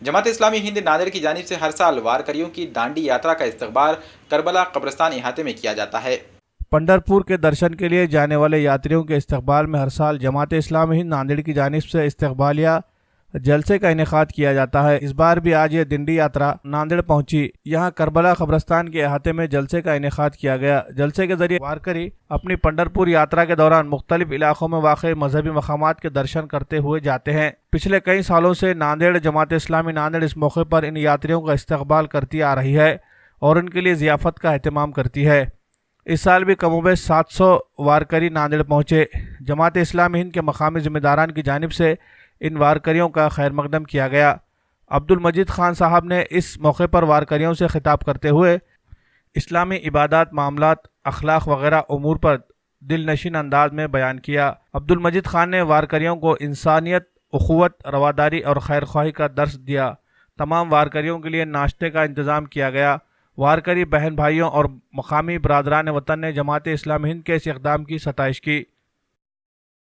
जमात इस्लामी हिंद नांदेड़ की जानिब से हर साल वारकरियों की दांडी यात्रा का इस्तकबाल करबला कब्रिस्तान इहाते में किया जाता है। पंढरपुर के दर्शन के लिए जाने वाले यात्रियों के इस्तकबाल में हर साल जमात इस्लामी हिंद नांदेड़ की जानिब से इस्तकबालिया जलसे का इनेकाद किया जाता है। इस बार भी आज ये दिंडी यात्रा नांदेड़ पहुंची। यहाँ करबला कब्रिस्तान के अहाते में जलसे का इनेकाद किया गया। जलसे के जरिए वारकरी अपनी पंढरपुर यात्रा के दौरान मुख्तलिफ इलाकों में वाक़ मजहबी मकामात के दर्शन करते हुए जाते हैं। पिछले कई सालों से नांदेड़ जमात इस्लामी नांदेड़ इस मौके पर इन यात्रियों का इस्तकबाल करती आ रही है और उनके लिए ज़ियाफ़त का अहतमाम करती है। इस साल भी कमोबेश 700 वारकरी नांदेड़ पहुँचे। जमात इस्लामी हिंद के मकामी ज़िम्मेदारान की जानिब से इन वारकरियों का खैर मकदम किया गया। अब्दुल मजीद खान साहब ने इस मौके पर वारकरियों से खिताब करते हुए इस्लामी इबादत, मामलात, अखलाक वगैरह उमूर पर दिलनशीन अंदाज में बयान किया। अब्दुल मजीद खान ने वारकरियों को इंसानियत, उखुवत, रवादारी और खैर ख्वाही का दर्स दिया। तमाम वारकरियों के लिए नाश्ते का इंतज़ाम किया गया। वारकरी बहन भाइयों और मकामी बरादरान वतन ने जमात इस्लामी हिंद के इस इक़दाम की सताइश की।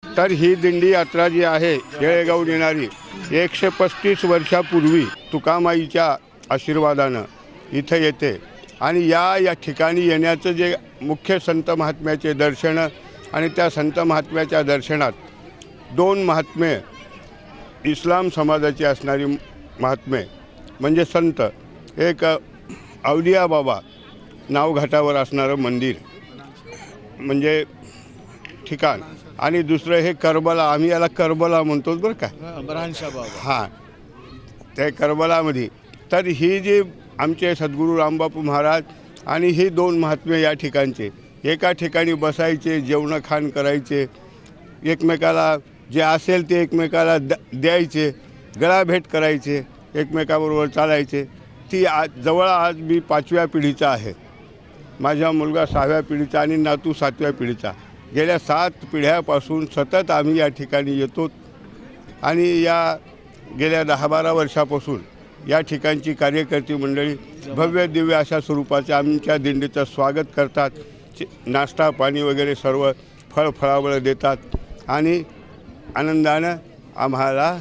तर ही दिंडी यात्रा जी आहे येळेगाव येणारी 135 वर्षापूर्वी तुकामाईच्या आशीर्वादानं इथं येते आणि या ठिकाणी येण्याचं जे मुख्य संत महात्म्याचे दर्शन आणि त्या संत महात्म्याच्या दर्शनात दोन महात्मे इस्लाम समाजाची असणारी महात्मे म्हणजे संत, एक अवलिया बाबा नावघाटावर असणारं मंदिर म्हणजे ठिकाण आणि दुसरं हे करबला, आम्ही याला करबला म्हणतो बरं का, हां, त्या करबलामध्ये तर ही जी आमचे सद्गुरू रामबापू महाराज आणि ही दोन महात्मे या ठिकाणचे एका ठिकाणी बसायचे, जेवण खाण करायचे, एकमेकाला जे असेल ते एकमेकाला द्यायचे, गळाभेट करायचे, एकमेकाबरोबर चालायचे। ती जवळ आज मी 5व्या पिढीचा आहे, माझा मुलगा 6व्या पिढीचा आणि नातू 7व्या पिढीचा। गेल्या 7 पिढ्यापासून सतत आम्ही या ठिकाणी येतो आणि या गेल्या 10-12 वर्षापासून या ठिकाणची कार्यकर्ती मंडळी भव्य दिव्य अशा स्वरूपाचे आमच्या दिंडीचं स्वागत करतात। नाश्ता पाणी वगैरे सर्व फळफळावळ देतात आणि आनंदानं आम्हाला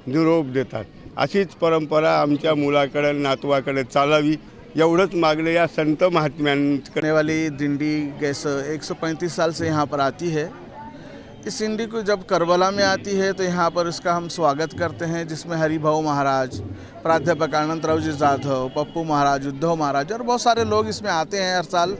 निरोप देतात। अशीच परंपरा आमच्या मुलाकडे नातवाकडे चालावी एवढंच मागणे या संत महात्म्यांकडे। करने वाली दिंडी 135 साल से यहाँ पर आती है। इस दिंडी को जब करबला में आती है तो यहाँ पर इसका हम स्वागत करते हैं, जिसमें हरिभाऊ महाराज, प्राध्यापक अनंतराव जी जाधव, पप्पू महाराज, उद्धव महाराज और बहुत सारे लोग इसमें आते हैं। हर साल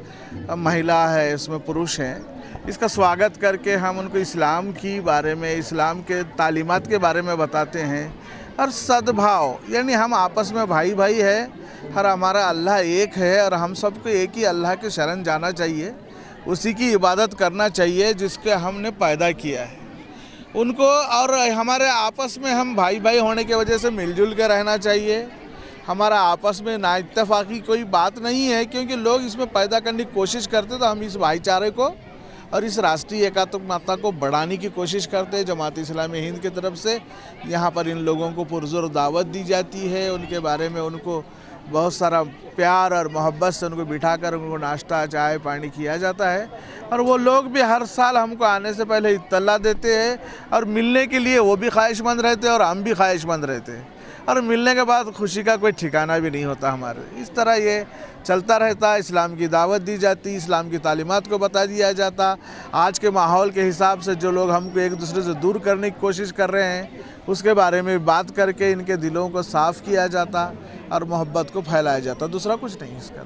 महिला है, इसमें पुरुष हैं। इसका स्वागत करके हम उनको इस्लाम की बारे में, इस्लाम के तालीमात के बारे में बताते हैं और सद्भाव, यानी हम आपस में भाई भाई है और हमारा अल्लाह एक है और हम सबको एक ही अल्लाह के शरण जाना चाहिए, उसी की इबादत करना चाहिए जिसके हमने पैदा किया है उनको, और हमारे आपस में हम भाई भाई होने की वजह से मिलजुल के रहना चाहिए। हमारा आपस में नाइत्तेफाकी कोई बात नहीं है, क्योंकि लोग इसमें पैदा करने की कोशिश करते तो हम इस भाईचारे को और इस राष्ट्रीय एकात्मकता को बढ़ाने की कोशिश करते हैं। जमात इस्लामी हिंद की तरफ से यहाँ पर इन लोगों को पुरजोर दावत दी जाती है, उनके बारे में उनको बहुत सारा प्यार और मोहब्बत से उनको बिठाकर उनको नाश्ता चाय पानी किया जाता है और वो लोग भी हर साल हमको आने से पहले इत्तला देते हैं और मिलने के लिए वो भी ख्वाहिशमंद रहते हैं और हम भी ख्वाहिशमंद रहते हैं और मिलने के बाद खुशी का कोई ठिकाना भी नहीं होता हमारे। इस तरह ये चलता रहता, इस्लाम की दावत दी जाती, इस्लाम की तालीमात को बता दिया जाता। आज के माहौल के हिसाब से जो लोग हमको एक दूसरे से दूर करने की कोशिश कर रहे हैं उसके बारे में बात करके इनके दिलों को साफ़ किया जाता और मोहब्बत को फैलाया जाता, दूसरा कुछ नहीं इसका।